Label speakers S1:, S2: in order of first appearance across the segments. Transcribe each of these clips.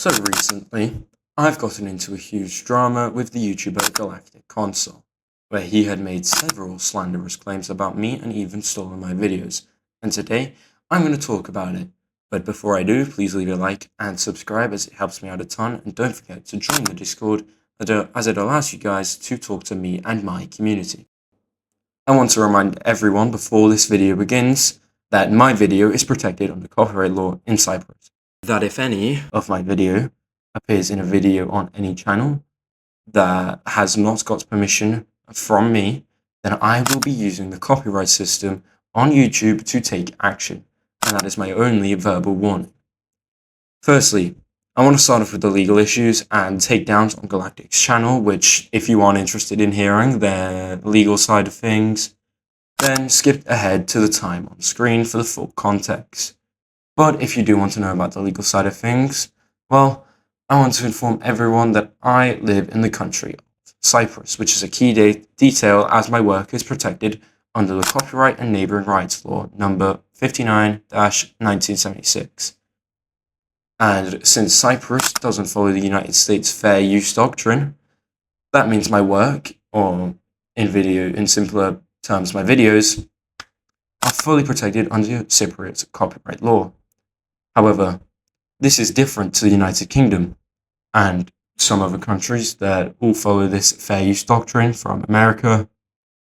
S1: So recently, I've gotten into a huge drama with the YouTuber GalacticConsole, where he had made several slanderous claims about me and even stolen my videos, and today I'm going to talk about it. But before I do, please leave a like and subscribe as it helps me out a ton, and don't forget to join the Discord as it allows you guys to talk to me and my community. I want to remind everyone before this video begins that my video is protected under copyright law in Cyprus. That if any of my video appears in a video on any channel that has not got permission from me, then I will be using the copyright system on YouTube to take action, and that is my only verbal warning. Firstly, I want to start off with the legal issues and takedowns on Galactic's channel, which, if you aren't interested in hearing their legal side of things, then skip ahead to the time on screen for the full context. But if you do want to know about the legal side of things, well, I want to inform everyone that I live in the country of Cyprus, which is a key detail as my work is protected under the Copyright and Neighbouring Rights Law number 59-1976. And since Cyprus doesn't follow the United States fair use doctrine, that means my work, or in simpler terms my videos, are fully protected under Cypriot copyright law. However, this is different to the United Kingdom and some other countries that all follow this fair use doctrine from America,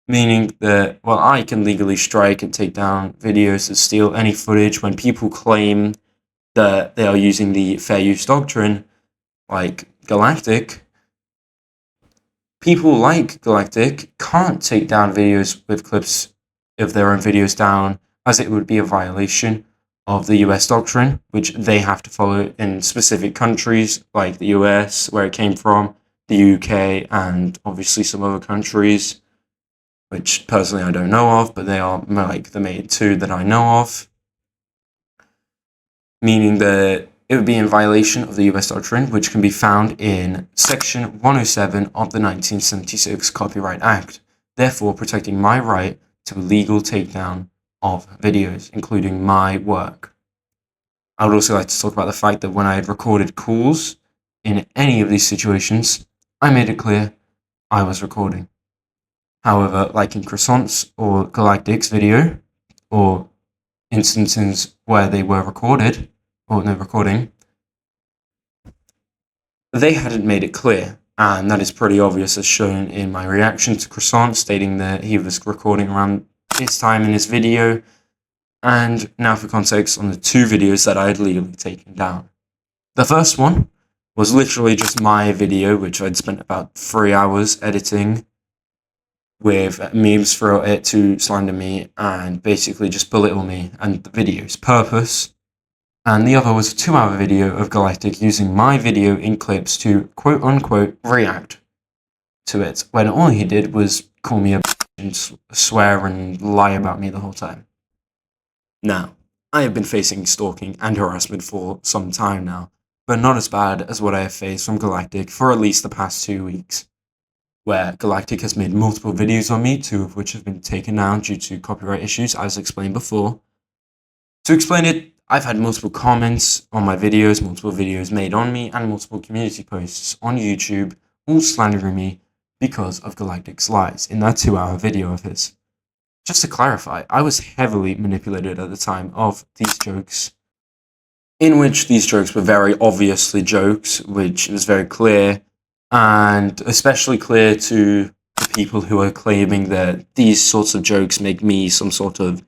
S1: meaning that, well, I can legally strike and take down videos that steal any footage when people claim that they are using the fair use doctrine, like Galactic. People like Galactic can't take down videos with clips of their own videos down, as it would be a violation of the US doctrine, which they have to follow in specific countries like the US, where it came from, the UK, and obviously some other countries, which personally I don't know of, but they are like the main two that I know of, meaning that it would be in violation of the US doctrine, which can be found in Section 107 of the 1976 Copyright Act, therefore protecting my right to legal takedown of videos, including my work. I would also like to talk about the fact that when I had recorded calls in any of these situations, I made it clear I was recording. However, like in Croissant's or Galactic's video, or instances where they were recorded, or no recording, they hadn't made it clear, and that is pretty obvious as shown in my reaction to Croissant stating that he was recording around this time in his video, and now for context on the two videos that I had legally taken down. The first one was literally just my video, which I'd spent about 3 hours editing with memes throughout it to slander me and basically just belittle me and the video's purpose. And the other was a 2-hour video of Galactic using my video in clips to quote-unquote react to it, when all he did was call me a bitch and swear and lie about me the whole time. Now, I have been facing stalking and harassment for some time now, but not as bad as what I have faced from Galactic for at least the past 2 weeks, where Galactic has made multiple videos on me, 2 of which have been taken down due to copyright issues, as explained before. To explain it, I've had multiple comments on my videos, multiple videos made on me, and multiple community posts on YouTube, all slandering me because of Galactic's lies in that 2-hour video of his. Just to clarify, I was heavily manipulated at the time of these jokes, in which these jokes were very obviously jokes, which was very clear, and especially clear to the people who are claiming that these sorts of jokes make me some sort of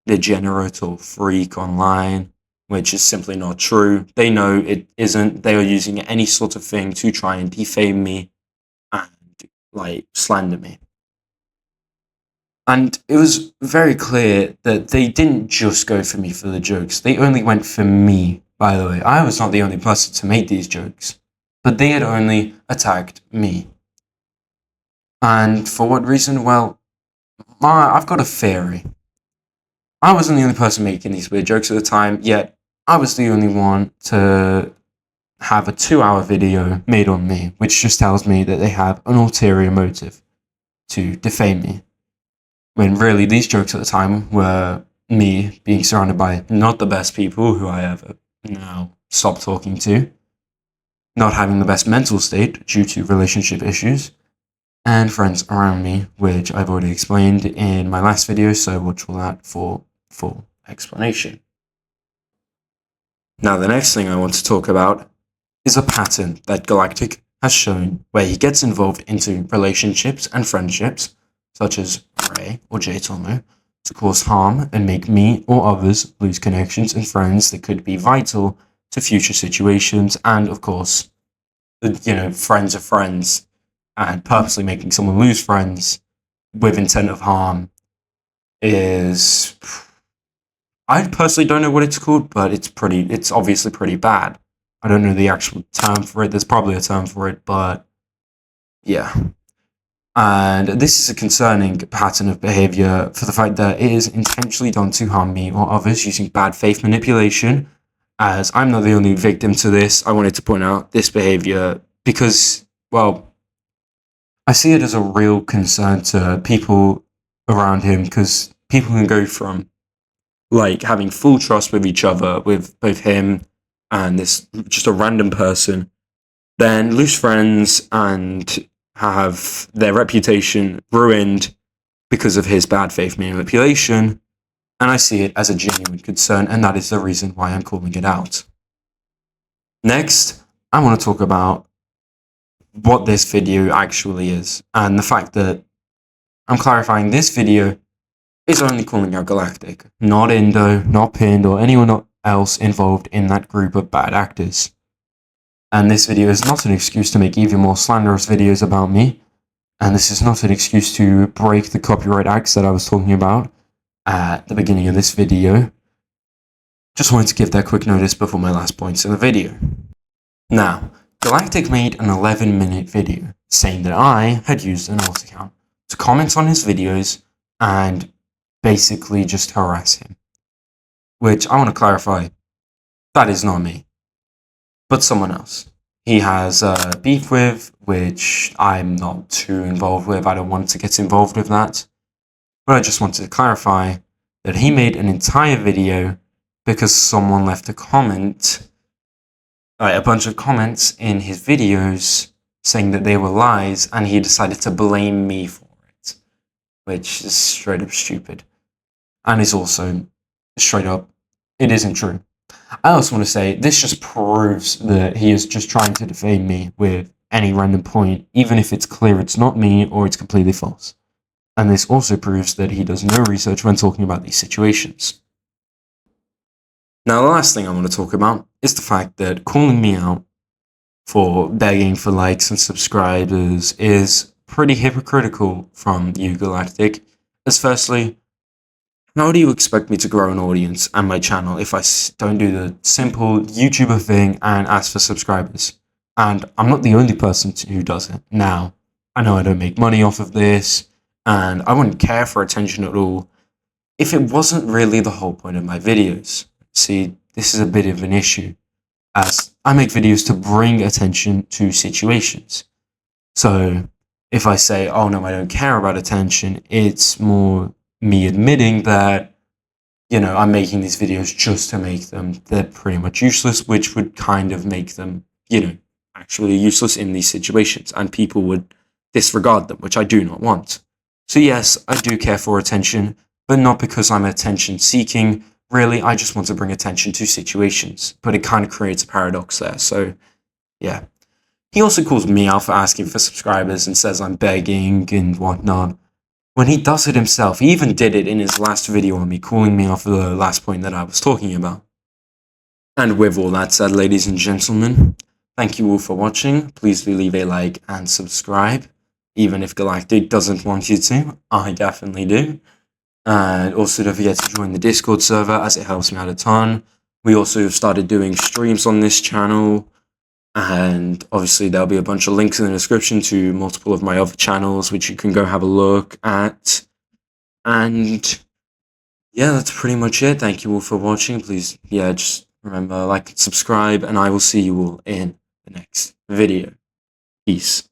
S1: degenerate or freak online, which is simply not true. They know it isn't. They are using any sort of thing to try and defame me and, like, slander me. And it was very clear that they didn't just go for me for the jokes. They only went for me, by the way. I was not the only person to make these jokes, but they had only attacked me. And for what reason? Well, I've got a theory. I wasn't the only person making these weird jokes at the time, yet I was the only one to have a 2-hour video made on me, which just tells me that they have an ulterior motive to defame me. When really these jokes at the time were me being surrounded by not the best people who I have now stopped talking to, not having the best mental state due to relationship issues, and friends around me, which I've already explained in my last video, so watch all that for full explanation. Now, the next thing I want to talk about is a pattern that Galactic has shown where he gets involved into relationships and friendships, such as Ray or J-Tomo, to cause harm and make me or others lose connections and friends that could be vital to future situations, and of course, friends of friends, and purposely making someone lose friends with intent of harm is... I personally don't know what it's called, but it's obviously pretty bad. I don't know the actual term for it. There's probably a term for it, but yeah. And this is a concerning pattern of behavior for the fact that it is intentionally done to harm me or others using bad faith manipulation. As I'm not the only victim to this, I wanted to point out this behavior because, well, I see it as a real concern to people around him, because people can go from like having full trust with each other, with both him and this just a random person, then lose friends and have their reputation ruined because of his bad faith manipulation. And I see it as a genuine concern, and that is the reason why I'm calling it out. Next, I want to talk about what this video actually is, and the fact that I'm clarifying this video is only calling out Galactic, not Indo, not Pinned, or anyone else involved in that group of bad actors. And this video is not an excuse to make even more slanderous videos about me, and this is not an excuse to break the copyright acts that I was talking about at the beginning of this video. Just wanted to give that quick notice before my last points in the video. Now, Galactic made an 11-minute video saying that I had used an alt account to comment on his videos and basically just harass him. Which I want to clarify, that is not me, but someone else. He has beef with, which I'm not too involved with. I don't want to get involved with that. But I just wanted to clarify that he made an entire video because someone left a comment, a bunch of comments in his videos saying that they were lies, and he decided to blame me for it, which is straight up stupid. And is also straight up, it isn't true. I also want to say, this just proves that he is just trying to defame me with any random point, even if it's clear it's not me or it's completely false. And this also proves that he does no research when talking about these situations. Now, the last thing I want to talk about is the fact that calling me out for begging for likes and subscribers is pretty hypocritical from you, Galactic. As firstly, how do you expect me to grow an audience and my channel if I don't do the simple YouTuber thing and ask for subscribers? And I'm not the only person who does it. Now, I know I don't make money off of this, and I wouldn't care for attention at all if it wasn't really the whole point of my videos. See, this is a bit of an issue, as I make videos to bring attention to situations. So if I say, oh no, I don't care about attention, it's more me admitting that, I'm making these videos just to make them. They're pretty much useless, which would kind of make them, actually useless in these situations, and people would disregard them, which I do not want. So yes, I do care for attention, but not because I'm attention seeking. Really, I just want to bring attention to situations, but it kind of creates a paradox there. So yeah. He also calls me out for asking for subscribers and says I'm begging and whatnot, when he does it himself. He even did it in his last video on me, calling me out for the last point that I was talking about. And with all that said, ladies and gentlemen, thank you all for watching. Please do leave a like and subscribe. Even if Galactic doesn't want you to, I definitely do. And also don't forget to join the Discord server, as it helps me out a ton. We also have started doing streams on this channel. And obviously there'll be a bunch of links in the description to multiple of my other channels, which you can go have a look at. And yeah, that's pretty much it. Thank you all for watching. Please, just remember, like and subscribe, and I will see you all in the next video. Peace.